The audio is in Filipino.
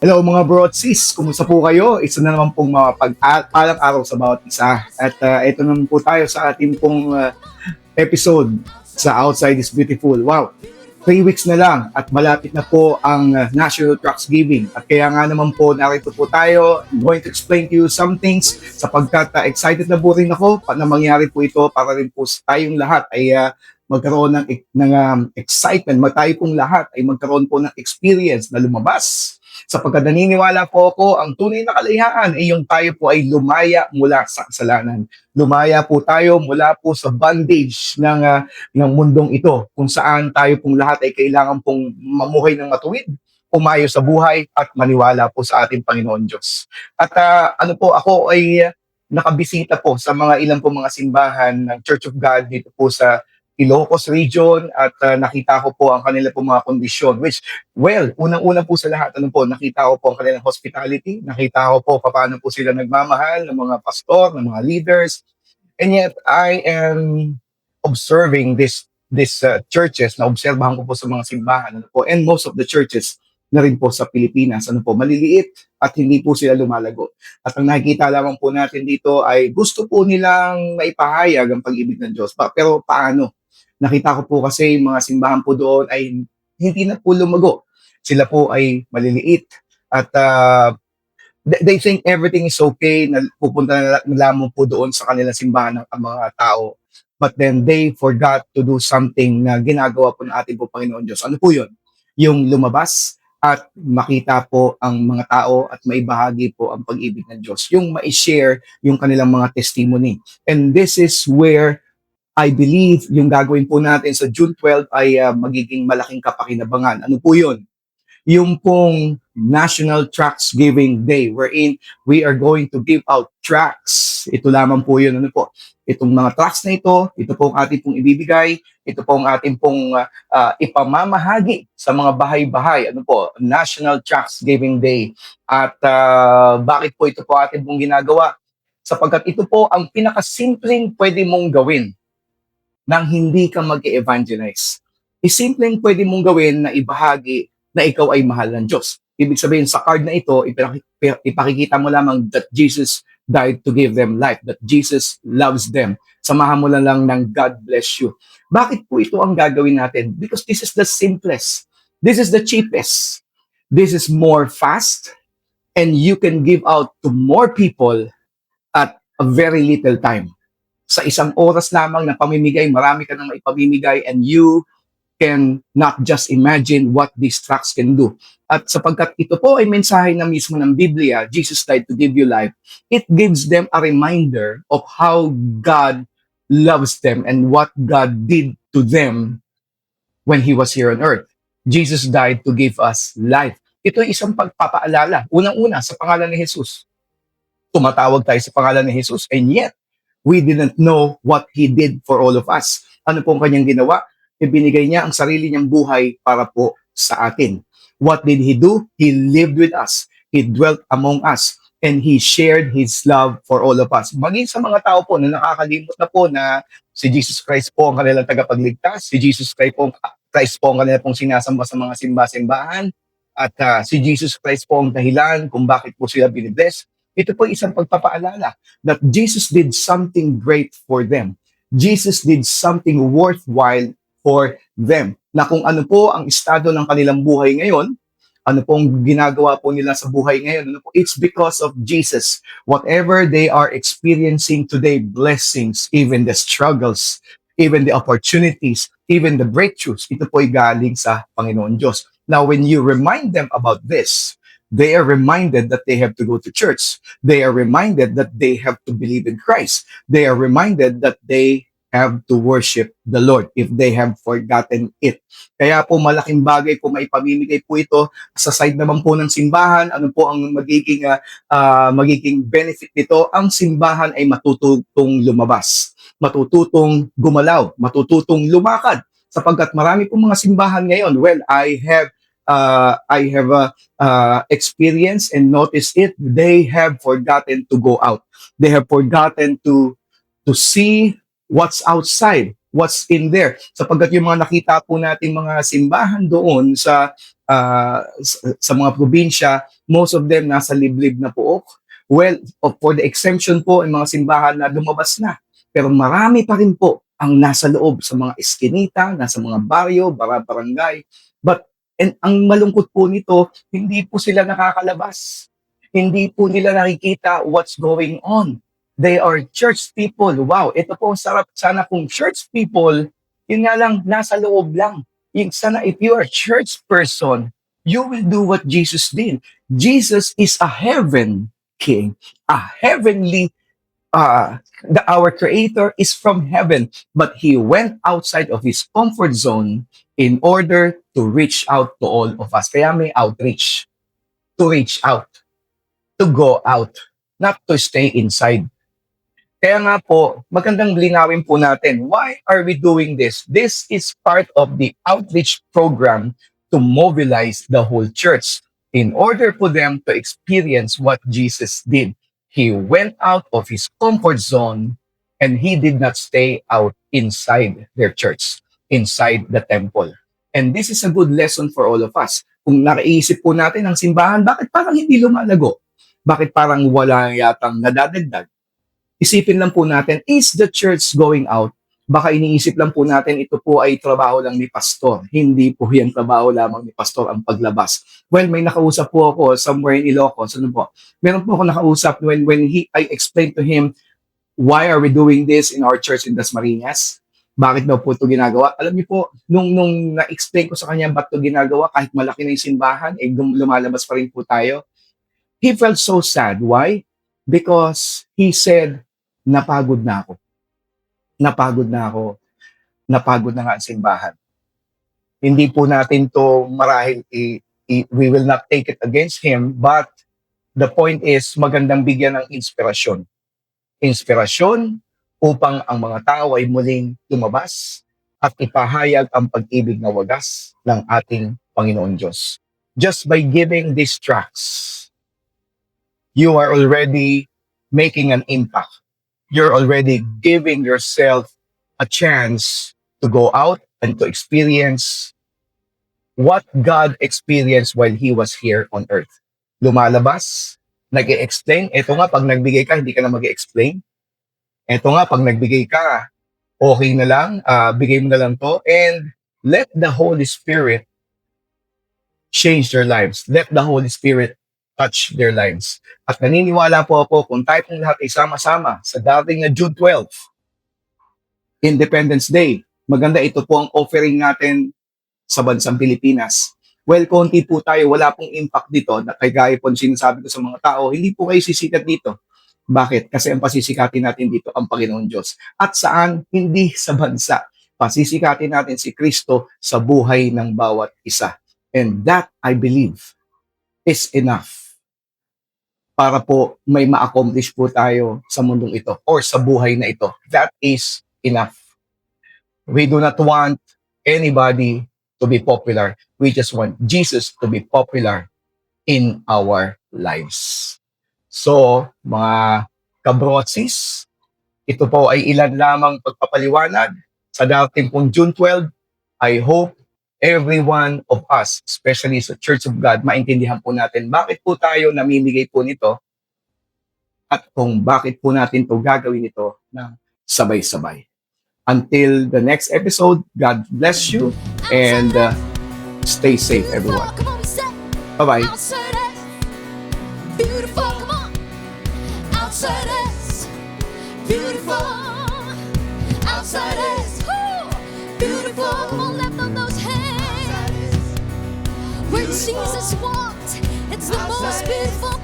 Hello mga bro at sis, kumusta po kayo? Isa na naman pong mapagpalang araw sa bawat isa. At ito naman po tayo sa ating pong episode sa Outside is Beautiful. Wow, 3 weeks na lang at malapit na po ang National Trucks Giving. At kaya nga naman po narito po tayo. I'm going to explain to you some things sapagkat excited na po rin ako na mangyari po ito para rin po tayong lahat ay magkaroon ng excitement. Tayo pong lahat ay magkaroon po ng experience na lumabas. Sapagkat naniniwala po ako, ang tunay na kalayaan ay yung tayo po ay lumaya mula sa kasalanan. Lumaya po tayo mula po sa bondage ng mundong ito, kung saan tayo pong lahat ay kailangan pong mamuhay ng matuwid, umayo sa buhay at maniwala po sa ating Panginoon Diyos. At ako ay nakabisita po sa mga ilang po mga simbahan ng Church of God dito po sa Ilocos region at nakita ko po ang kanila po mga kondisyon, which, well, unang-una po sa lahat, nakita ko po ang kanilang hospitality, nakita ko po paano po sila nagmamahal ng mga pastor, ng mga leaders. And yet I am observing this churches, na obserbahan ko po sa mga simbahan, and most of the churches na rin po sa Pilipinas, maliliit at hindi po sila lumalago. At ang nakikita lamang po natin dito ay gusto po nilang maipahayag ang pag-ibig ng Diyos. Pero paano? Nakita ko po kasi yung mga simbahan po doon ay hindi na po lumago. Sila po ay maliliit at they think everything is okay, na pupunta na lamang po doon sa kanilang simbahan ang mga tao. But then they forgot to do something na ginagawa po ng ating po Panginoon Diyos. Ano po yun? Yung lumabas at makita po ang mga tao at maibahagi po ang pag-ibig ng Diyos. Yung ma-share yung kanilang mga testimony. And this is where I believe yung gagawin po natin sa June 12 ay magiging malaking kapakinabangan. Ano po yun? Yung pong National Tracts Giving Day wherein we are going to give out tracts. Ito lamang po yun. Ano po? Itong mga tracts na ito po ang ating pong ibibigay, ito po ang ating pong ipamamahagi sa mga bahay-bahay. Ano po? National Tracts Giving Day. At bakit po ito po ating pong ginagawa? Sapagkat ito po ang pinakasimpleng pwede mong gawin nang hindi ka mag-evangelize. Simpleng pwede mong gawin na ibahagi na ikaw ay mahal ng Diyos. Ibig sabihin, sa card na ito, ipakikita mo lamang that Jesus died to give them life, that Jesus loves them. Samahan mo lang ng God bless you. Bakit po ito ang gagawin natin? Because this is the simplest. This is the cheapest. This is more fast, and you can give out to more people at a very little time. Sa isang oras lamang na pamimigay, marami ka nang maipamimigay, and you can not just imagine what these tracts can do. At sapagkat ito po ay mensahe na mismo ng Biblia, Jesus died to give you life, it gives them a reminder of how God loves them and what God did to them when He was here on earth. Jesus died to give us life. Ito ay isang pagpapaalala. Unang-una, sa pangalan ni Jesus. Tumatawag tayo sa pangalan ni Jesus, and yet, we didn't know what He did for all of us. Ano pong kanyang ginawa? Ibinigay niya ang sarili niyang buhay para po sa atin. What did He do? He lived with us. He dwelt among us. And He shared His love for all of us. Maging sa mga tao po na nakakalimot na po na si Jesus Christ po ang kanilang tagapagligtas, si Jesus Christ po ang kanilang pong sinasamba sa mga simba-simbahan, at si Jesus Christ po ang dahilan kung bakit po sila binibless. Ito po isang pagpapaalala that Jesus did something great for them. Jesus did something worthwhile for them. Na kung ano po ang estado ng kanilang buhay ngayon, ano pong ginagawa po nila sa buhay ngayon, it's because of Jesus. Whatever they are experiencing today, blessings, even the struggles, even the opportunities, even the breakthroughs, ito po ay galing sa Panginoon Diyos. Now, when you remind them about this, they are reminded that they have to go to church. They are reminded that they have to believe in Christ. They are reminded that they have to worship the Lord if they have forgotten it. Kaya po malaking bagay po maipamimigay po ito sa side naman po ng simbahan. Ano po ang magiging benefit nito? Ang simbahan ay matututong lumabas, matututong gumalaw, matututong lumakad. Sapagkat marami pong mga simbahan ngayon, well, I have experienced and noticed it. They have forgotten to go out. They have forgotten to see what's outside, what's in there. Sapagkat yung mga nakita po natin mga simbahan doon sa sa mga probinsya, most of them nasa liblib na pook. Well, for the exemption po, yung mga simbahan na lumabas na. Pero marami pa rin po ang nasa loob sa mga eskinita, nasa mga baryo, barangay. And ang malungkot po nito, hindi po sila nakakalabas. Hindi po nila nakikita what's going on. They are church people. Wow, ito po sarap sana kung church people, yun nga lang, nasa loob lang. Yung sana if you are a church person, you will do what Jesus did. Jesus is a heaven king, a heavenly, our creator is from heaven, but he went outside of his comfort zone in order to reach out to all of us. Kaya may outreach, to reach out, to go out, not to stay inside. Kaya nga po, magandang linawin po natin, why are we doing this? This is part of the outreach program to mobilize the whole church in order for them to experience what Jesus did. He went out of his comfort zone and he did not stay out inside their church, inside the temple. And this is a good lesson for all of us. Kung nakaisip po natin ang simbahan, bakit parang hindi lumalago? Bakit parang wala yatang nadadagdag? Isipin lang po natin, is the church going out? Baka iniisip lang po natin, ito po ay trabaho lang ni pastor. Hindi po yan trabaho lamang ni pastor ang paglabas. Well, may nakausap po ako somewhere in Ilocos. Ano po? Meron po ako nakausap when I explained to him, why are we doing this in our church in Dasmariñas? Bakit daw po ito ginagawa? Alam niyo po, nung na-explain ko sa kanya ba't ito ginagawa, kahit malaki na yung simbahan, lumalabas pa rin po tayo. He felt so sad. Why? Because he said, napagod na ako. Napagod na nga ang simbahan. Hindi po natin to marahil, we will not take it against him, but the point is, magandang bigyan ng inspirasyon. Inspirasyon upang ang mga tao ay muling lumabas at ipahayag ang pag-ibig na wagas ng ating Panginoon Diyos. Just by giving these tracts, you are already making an impact. You're already giving yourself a chance to go out and to experience what God experienced while He was here on earth. Lumalabas, nag-i-explain. Ito nga, pag nagbigay ka, hindi ka na mag-i-explain. Ito nga, pag nagbigay ka, okay na lang, bigay mo na lang to, and let the Holy Spirit change their lives. Let the Holy Spirit touch their lives. At naniniwala po ako kung tayo pong lahat ay sama-sama sa dating na June 12, Independence Day, maganda ito po ang offering natin sa bansang Pilipinas. Well, konti po tayo, wala pong impact dito, na kagaya po sinasabi ko sa mga tao, hindi po kayo sisikat dito. Bakit? Kasi ang pasisikatin natin dito ang Panginoon Diyos. At saan? Hindi sa bansa. Pasisikatin natin si Kristo sa buhay ng bawat isa. And that, I believe, is enough para po may ma-accomplish po tayo sa mundong ito or sa buhay na ito. That is enough. We do not want anybody to be popular. We just want Jesus to be popular in our lives. So, mga kabrosis, ito po ay ilan lamang pagpapaliwanag sa dating pong June 12. I hope every one of us, especially sa Church of God, maintindihan po natin bakit po tayo namimigay po nito at kung bakit po natin to gagawin ito ng sabay-sabay. Until the next episode, God bless you and stay safe, everyone. Bye-bye. Jesus walked, it's the most beautiful